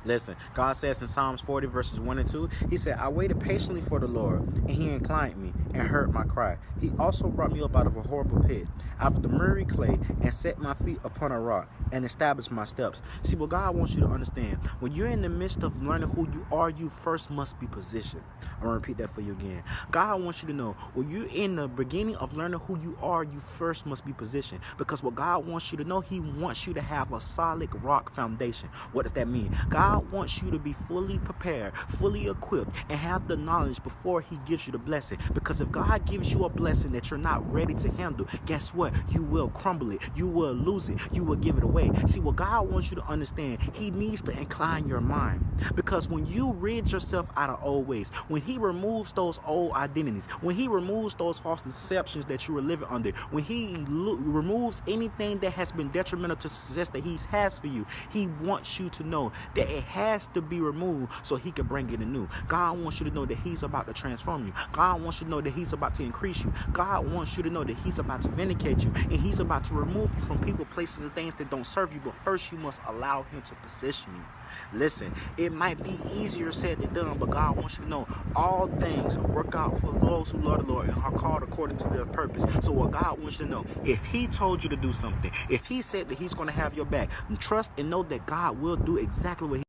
Listen, God says in Psalms 40 verses 1 and 2, he said, I waited patiently for the Lord, and he inclined me and heard my cry. He also brought me up out of a horrible pit, out of the miry clay, and set my feet upon a rock, and established my steps. See, what God wants you to understand, when you're in the midst of learning who you are, you first must be positioned. I'm going to repeat that for you again. God wants you to know, when you're in the beginning of learning who you are, you first must be positioned. Because what God wants you to know, he wants you to have a solid rock foundation. What does that mean? God wants you to be fully prepared, fully equipped, and have the knowledge before he gives you the blessing. Because if God gives you a blessing that you're not ready to handle, guess what? You will crumble it. You will lose it. You will give it away. See, what God wants you to understand, he needs to incline your mind. Because when you rid yourself out of old ways, when he removes those old identities, when he removes those false deceptions that you were living under, when he removes anything that has been detrimental to success that he has for you, he wants you to know that it has to be removed so he can bring it anew. God wants you to know that he's about to transform you. God wants you to know that he's about to increase you. God wants you to know that he's about to vindicate you, and he's about to remove you from people, places, and things that don't serve you. But first, you must allow him to position you. Listen, it might be easier said than done, but God wants you to know all things work out for those who love the Lord and are called according to their purpose. So what God wants you to know, if he told you to do something, if he said that he's going to have your back, trust and know that God will do exactly what he